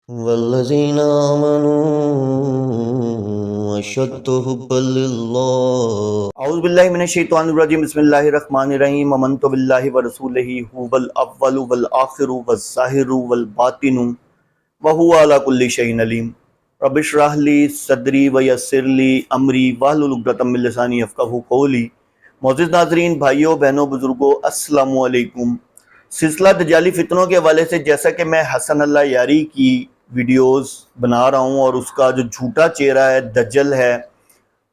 والذین آمنوا اشد حبا للہ۔ اعوذ باللہ من الشیطان الرجیم، بسم اللہ الرحمن الرحیم۔ آمنت باللہ ورسولہ هو الاول والآخر والظاہر والباطن وهو علی کل شیء علیم۔ رب اشرح لی صدری ویسر لی امری واحلل عقدۃ من لسانی یفقہوا قولی۔ معزز ناظرین، بھائیوں، بہنوں، بزرگوں، السلام علیکم۔ سلسلہ دجالی فتنوں کے حوالے سے جیسا کہ میں حسن اللہ یاری کی ویڈیوز بنا رہا ہوں، اور اس کا جو جھوٹا چہرہ ہے دجل ہے،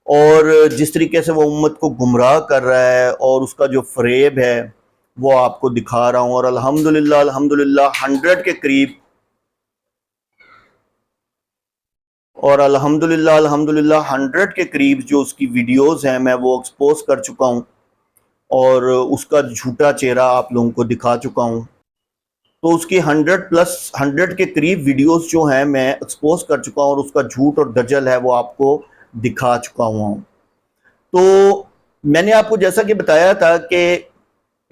اور جس طریقے سے وہ امت کو گمراہ کر رہا ہے اور اس کا جو فریب ہے وہ آپ کو دکھا رہا ہوں، اور الحمدللہ 100 کے قریب، اور الحمدللہ 100 کے قریب جو اس کی ویڈیوز ہیں میں وہ ایکسپوز کر چکا ہوں، اور اس کا جھوٹا چہرہ آپ لوگوں کو دکھا چکا ہوں۔ تو اس کی 100 کے قریب ویڈیوز جو ہیں میں ایکسپوز کر چکا ہوں، اور اس کا جھوٹ اور دجل ہے وہ آپ کو دکھا چکا ہوں۔ تو میں نے آپ کو جیسا کہ بتایا تھا کہ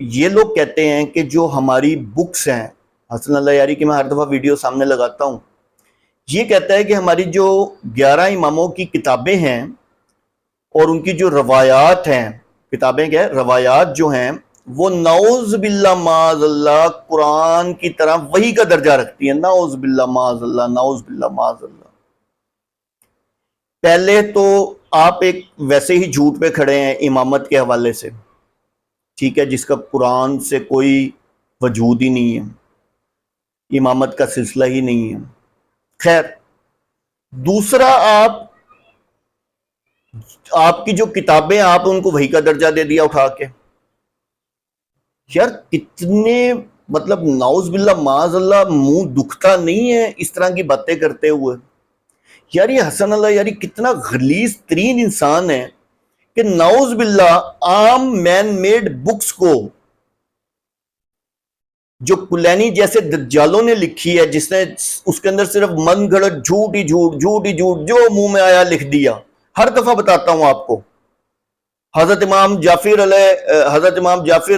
یہ لوگ کہتے ہیں کہ جو ہماری بکس ہیں، حسن اللہ یاری کی میں ہر دفعہ ویڈیو سامنے لگاتا ہوں، یہ کہتا ہے کہ ہماری جو 11 اماموں کی کتابیں ہیں اور ان کی جو روایات ہیں، کتابیں کیا روایات جو ہیں، وہ نعوذ باللہ معاذ اللہ قرآن کی طرح وحی کا درجہ رکھتی ہیں۔ نعوذ باللہ معاذ اللہ، نعوذ باللہ معاذ اللہ۔ پہلے تو آپ ایک ویسے ہی جھوٹ پہ کھڑے ہیں امامت کے حوالے سے، ٹھیک ہے، جس کا قرآن سے کوئی وجود ہی نہیں ہے، امامت کا سلسلہ ہی نہیں ہے۔ خیر، دوسرا آپ کی جو کتابیں، آپ ان کو وحی کا درجہ دے دیا اٹھا کے۔ یار کتنے مطلب نعوذ باللہ معاذ اللہ منہ دکھتا نہیں ہے اس طرح کی باتیں کرتے ہوئے؟ یار یہ حسن اللہ یاری کتنا غلیظ ترین انسان ہے کہ نعوذ باللہ عام مین میڈ بکس کو، جو کلینی جیسے دجالوں نے لکھی ہے، جس نے اس کے اندر صرف من گھڑت جھوٹ ہی جھوٹ جو منہ میں آیا لکھ دیا۔ ہر دفعہ بتاتا ہوں آپ کو، حضرت امام جعفر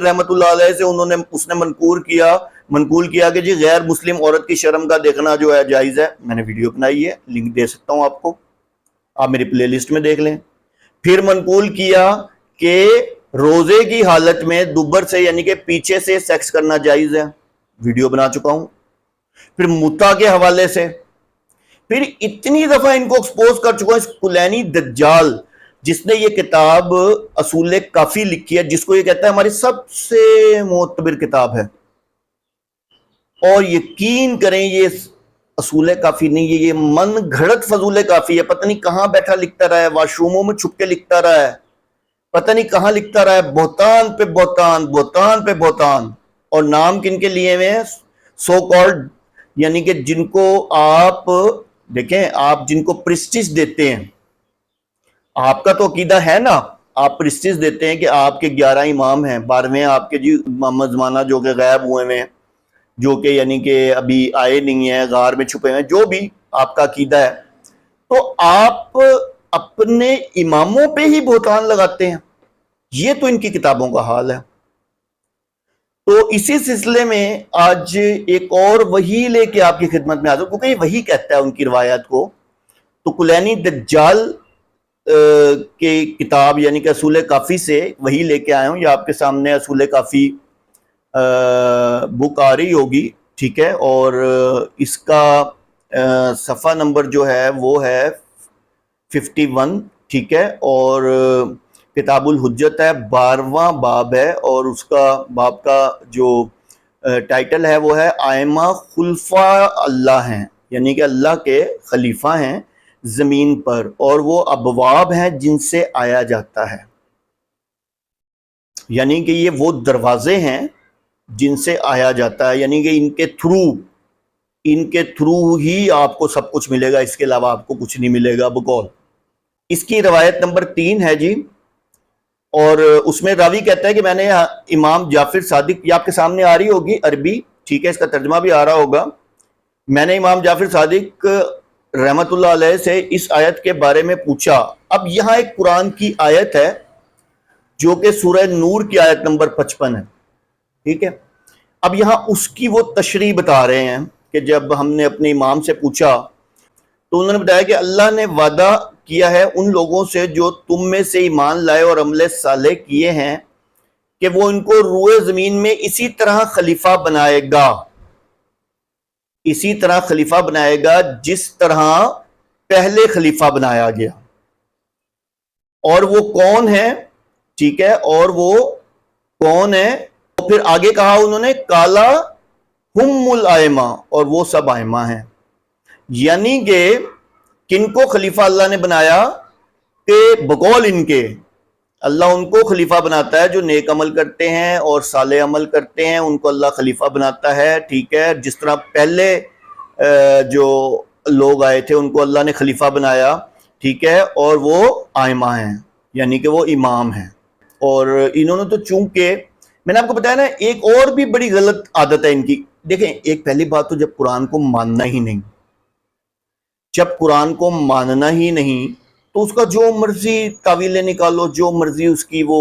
رحمۃ اللہ علیہ سے اس نے منقول کیا کہ جی غیر مسلم عورت کی شرم کا دیکھنا جو ہے جائز ہے۔ میں نے ویڈیو بنائی ہے، لنک دے سکتا ہوں آپ کو، آپ میری پلے لسٹ میں دیکھ لیں۔ پھر منقول کیا کہ روزے کی حالت میں دوبر سے یعنی کہ پیچھے سے سیکس کرنا جائز ہے، ویڈیو بنا چکا ہوں۔ پھر متا کے حوالے سے، پھر اتنی دفعہ ان کو ایکسپوز کر چکا ہوں، اس کلینی دجال جس نے یہ کتاب اصول کافی لکھی ہے، جس کو یہ کہتا ہے ہماری سب سے معتبر کتاب ہے، اور یقین کریں یہ اصول کافی نہیں ہے، یہ من گھڑت فضول کافی ہے۔ پتہ نہیں کہاں بیٹھا لکھتا رہا ہے، واش روموں میں چھپ کے لکھتا رہا ہے، پتہ نہیں کہاں لکھتا رہا ہے، بہتان پہ بہتان، بہتان پہ بہتان۔ اور نام کن کے لیے ہوئے ہیں؟ سو کالڈ، یعنی کہ جن کو آپ دیکھیں، آپ جن کو پریسٹیج دیتے ہیں، آپ کا تو عقیدہ ہے نا، آپ پریسٹیج دیتے ہیں کہ آپ کے 11 امام ہیں، 12ویں آپ کے جی محمد زمانہ جو کہ غائب ہوئے ہیں، جو کہ یعنی کہ ابھی آئے نہیں ہیں، غار میں چھپے ہیں، جو بھی آپ کا عقیدہ ہے، تو آپ اپنے اماموں پہ ہی بہتان لگاتے ہیں۔ یہ تو ان کی کتابوں کا حال ہے۔ تو اسی سلسلے میں آج ایک اور وحی لے کے آپ کی خدمت میں حاضر، کیونکہ یہ وحی کہتا ہے ان کی روایات کو۔ تو کلینی دجال کے کتاب یعنی کہ اصول کافی سے وہی لے کے آیا ہوں، یہ آپ کے سامنے اصول کافی بک آ رہی ہوگی، ٹھیک ہے، اور اس کا صفحہ نمبر جو ہے وہ ہے 51، ٹھیک ہے، اور کتاب الحجت ہے، 12واں باب ہے، اور اس کا باب کا جو ٹائٹل ہے وہ ہے آئمہ خلفاء اللہ ہیں، یعنی کہ اللہ کے خلیفہ ہیں زمین پر، اور وہ ابواب ہیں جن سے آیا جاتا ہے، یعنی کہ یہ وہ دروازے ہیں جن سے آیا جاتا ہے، یعنی کہ ان کے تھرو ہی آپ کو سب کچھ ملے گا، اس کے علاوہ آپ کو کچھ نہیں ملے گا بقول۔ اس کی روایت نمبر 3 ہے جی، اور اس میں راوی کہتا ہے کہ میں نے امام جعفر صادق، یہ آپ کے سامنے آ رہی ہوگی عربی، ٹھیک ہے، اس کا ترجمہ بھی آ رہا ہوگا۔ میں نے امام جعفر صادق رحمت اللہ علیہ سے اس آیت کے بارے میں پوچھا۔ اب یہاں ایک قرآن کی آیت ہے جو کہ سورہ نور کی آیت نمبر 55 ہے، ٹھیک ہے۔ اب یہاں اس کی وہ تشریح بتا رہے ہیں کہ جب ہم نے اپنے امام سے پوچھا تو انہوں نے بتایا کہ اللہ نے وعدہ کیا ہے ان لوگوں سے جو تم میں سے ایمان لائے اور عمل صالح کیے ہیں کہ وہ ان کو روئے زمین میں اسی طرح خلیفہ بنائے گا، اسی طرح خلیفہ بنائے گا جس طرح پہلے خلیفہ بنایا گیا۔ اور وہ کون ہے؟ ٹھیک ہے، اور وہ کون ہے؟ اور پھر آگے کہا انہوں نے کالا ہم الائمہ، اور وہ سب ائمہ ہیں۔ یعنی کہ کن کو خلیفہ اللہ نے بنایا؟ کہ بقول ان کے اللہ ان کو خلیفہ بناتا ہے جو نیک عمل کرتے ہیں اور صالح عمل کرتے ہیں، ان کو اللہ خلیفہ بناتا ہے، ٹھیک ہے، جس طرح پہلے جو لوگ آئے تھے ان کو اللہ نے خلیفہ بنایا، ٹھیک ہے، اور وہ ائمہ ہیں، یعنی کہ وہ امام ہیں۔ اور انہوں نے تو چونکہ میں نے آپ کو بتایا نا، ایک اور بھی بڑی غلط عادت ہے ان کی۔ دیکھیں، ایک پہلی بات تو جب قرآن کو ماننا ہی نہیں، جب قرآن کو ماننا ہی نہیں تو اس کا جو مرضی تعویلیں نکالو، جو مرضی اس کی وہ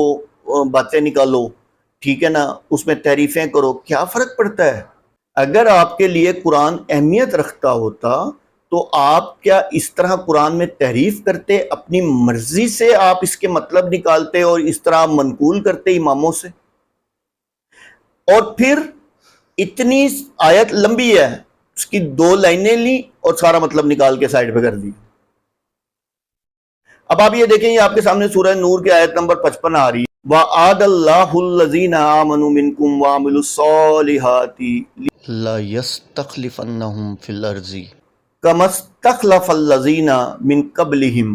باتیں نکالو، ٹھیک ہے نا، اس میں تعریفیں کرو، کیا فرق پڑتا ہے؟ اگر آپ کے لیے قرآن اہمیت رکھتا ہوتا تو آپ کیا اس طرح قرآن میں تعریف کرتے، اپنی مرضی سے آپ اس کے مطلب نکالتے اور اس طرح منقول کرتے اماموں سے؟ اور پھر اتنی آیت لمبی ہے، اس کی 2 لائنیں لی اور سارا مطلب نکال کے سائڈ پہ کر دی۔ اب آپ یہ دیکھیں، یہ آپ کے سامنے سورہ نور کی آیت نمبر 55 آ رہی ہے، وَعَدَ اللَّهُ الَّذِينَ آمَنُوا مِنْكُمْ وَعَمِلُوا الصَّالِحَاتِ لَيَسْتَخْلِفَنَّهُمْ فِي الْأَرْضِ كَمَا اسْتَخْلَفَ الَّذِينَ مِنْ قَبْلِهِمْ۔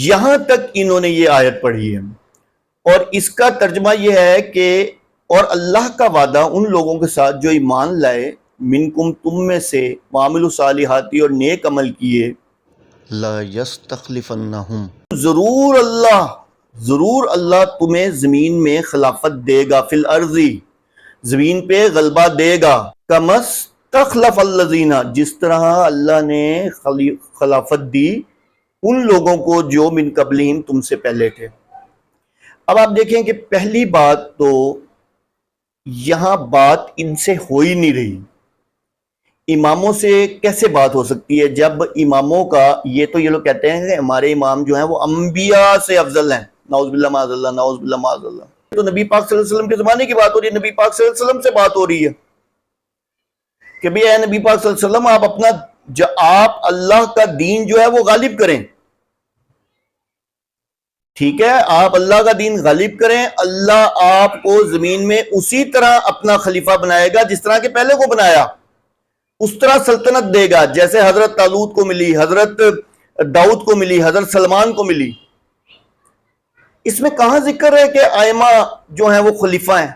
یہاں تک انہوں نے یہ آیت پڑھی ہے، اور اس کا ترجمہ یہ ہے کہ اور اللہ کا وعدہ ان لوگوں کے ساتھ جو ایمان لائے، منکم تم میں سے، وعملوا الصالحات اور نیک عمل کیے، لَيَسْتَخْلِفَنَّهُمْ ضرور اللہ تمہیں زمین میں خلافت دے گا، فی الارض زمین پہ غلبہ دے گا، کما استخلف الذین جس طرح اللہ نے خلافت دی ان لوگوں کو جو من قبلہم تم سے پہلے تھے۔ اب آپ دیکھیں کہ پہلی بات تو یہاں بات ان سے ہو ہی نہیں رہی، اماموں سے کیسے بات ہو سکتی ہے جب اماموں کا یہ لوگ کہتے ہیں کہ ہمارے امام جو ہیں وہ انبیاء سے افضل ہیں، نعوذ باللہ معاذ اللہ، نعوذ باللہ معاذ اللہ۔ تو نبی پاک صلی اللہ علیہ وسلم کے زمانے کی بات ہو رہی ہے، نبی پاک صلی اللہ علیہ وسلم سے بات ہو رہی ہے کہ بھی اے نبی پاک صلی اللہ علیہ وسلم آپ اللہ کا دین جو ہے وہ غالب کریں، ٹھیک ہے، آپ اللہ کا دین غالب کریں، اللہ آپ کو زمین میں اسی طرح اپنا خلیفہ بنائے گا جس طرح کہ پہلے کو بنایا، اس طرح سلطنت دے گا جیسے حضرت طالوت کو ملی، حضرت داؤد کو ملی، حضرت سلمان کو ملی۔ اس میں کہاں ذکر ہے کہ ائمہ جو ہیں وہ خلیفہ ہیں؟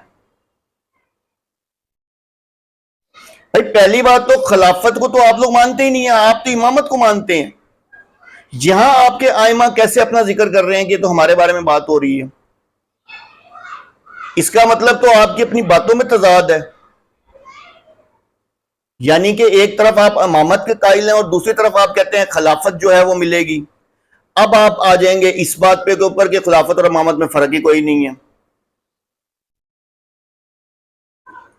بھائی پہلی بات تو خلافت کو تو آپ لوگ مانتے ہی نہیں ہیں، آپ تو امامت کو مانتے ہیں۔ یہاں آپ کے ائمہ کیسے اپنا ذکر کر رہے ہیں کہ تو ہمارے بارے میں بات ہو رہی ہے؟ اس کا مطلب تو آپ کی اپنی باتوں میں تضاد ہے، یعنی کہ ایک طرف آپ امامت کے قائل ہیں اور دوسری طرف آپ کہتے ہیں خلافت جو ہے وہ ملے گی۔ اب آپ آ جائیں گے اس بات پہ کے اوپر کہ خلافت اور امامت میں فرق ہی کوئی نہیں ہے،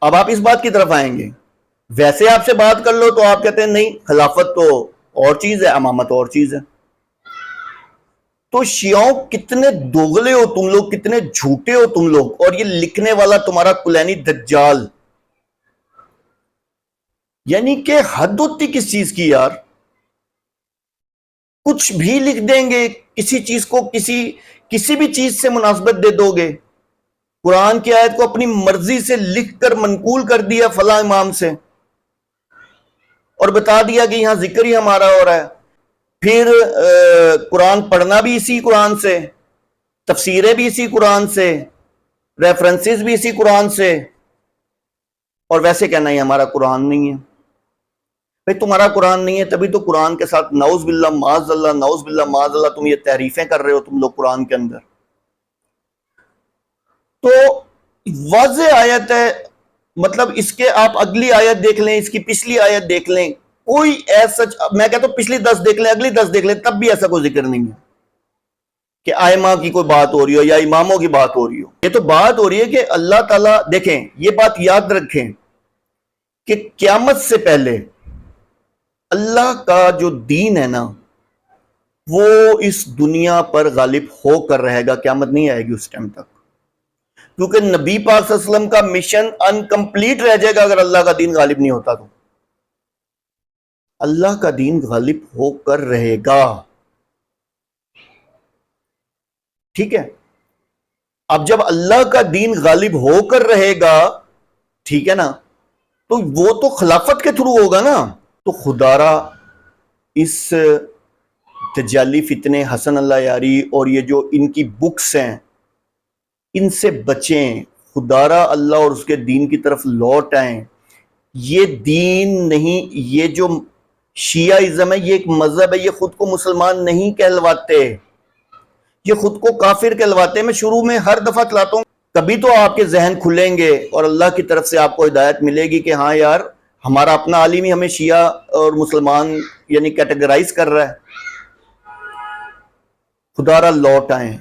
اب آپ اس بات کی طرف آئیں گے۔ ویسے آپ سے بات کر لو تو آپ کہتے ہیں نہیں، خلافت تو اور چیز ہے، امامت اور چیز ہے۔ تو شیعوں کتنے دوغلے ہو تم لوگ، کتنے جھوٹے ہو تم لوگ، اور یہ لکھنے والا تمہارا کلینی دجال، یعنی کہ حد ہوتی کس چیز کی یار، کچھ بھی لکھ دیں گے، کسی چیز کو کسی بھی چیز سے مناسبت دے دو گے۔ قرآن کی آیت کو اپنی مرضی سے لکھ کر منقول کر دیا فلاں امام سے، اور بتا دیا کہ یہاں ذکر ہی ہمارا ہو رہا ہے۔ پھر قرآن پڑھنا بھی اسی قرآن سے، تفسیریں بھی اسی قرآن سے، ریفرنسز بھی اسی قرآن سے، اور ویسے کہنا یہ ہمارا قرآن نہیں ہے۔ بھئی تمہارا قرآن نہیں ہے تبھی تو قرآن کے ساتھ نعوذ باللہ معاذ اللہ، نعوذ باللہ معاذ اللہ تم یہ تعریفیں کر رہے ہو تم لوگ قرآن کے اندر۔ تو واضح آیت ہے، مطلب اس کے آپ اگلی آیت دیکھ لیں، اس کی پچھلی آیت دیکھ لیں، کوئی ایسا، میں کہتا ہوں پچھلی 10 دیکھ لیں، اگلی 10 دیکھ لیں، تب بھی ایسا کوئی ذکر نہیں ہے کہ ائمہ کی کوئی بات ہو رہی ہو یا اماموں کی بات ہو رہی ہو۔ یہ تو بات ہو رہی ہے کہ اللہ تعالیٰ، دیکھیں یہ بات یاد رکھیں کہ قیامت سے پہلے اللہ کا جو دین ہے نا وہ اس دنیا پر غالب ہو کر رہے گا، قیامت نہیں آئے گی اس ٹائم تک، کیونکہ نبی پاک صلی اللہ علیہ وسلم کا مشن انکمپلیٹ رہ جائے گا اگر اللہ کا دین غالب نہیں ہوتا۔ تو اللہ کا دین غالب ہو کر رہے گا، ٹھیک ہے؟ اب جب اللہ کا دین غالب ہو کر رہے گا، ٹھیک ہے نا، تو وہ تو خلافت کے تھرو ہوگا نا۔ تو خدا را اس دجالی فتنے حسن اللہ یاری اور یہ جو ان کی بکس ہیں ان سے بچیں، خدا را اللہ اور اس کے دین کی طرف لوٹ آئیں۔ یہ دین نہیں، یہ جو شیعہ ہے یہ ایک مذہب ہے، یہ خود کو مسلمان نہیں کہلواتے، یہ خود کو کافر کہلواتے ہیں۔ میں شروع میں ہر دفعہ چلاتا ہوں، کبھی تو آپ کے ذہن کھلیں گے اور اللہ کی طرف سے آپ کو ہدایت ملے گی کہ ہاں یار ہمارا اپنا عالم ہی ہمیں شیعہ اور مسلمان یعنی کیٹیگرائز کر رہا ہے۔ خدا را لوٹ آئیں،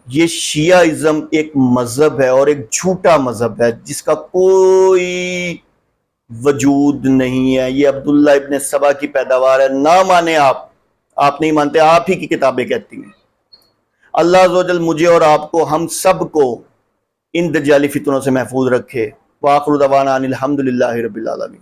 یہ شیعہ ایک مذہب ہے اور ایک جھوٹا مذہب ہے جس کا کوئی وجود نہیں ہے، یہ عبداللہ ابن سبا کی پیداوار ہے۔ نہ مانے، آپ نہیں مانتے، آپ ہی کی کتابیں کہتی ہیں۔ اللہ عز و جل مجھے اور آپ کو، ہم سب کو ان دجالی فتنوں سے محفوظ رکھے۔ وآخر دعوانا ان الحمدللہ رب العالمین۔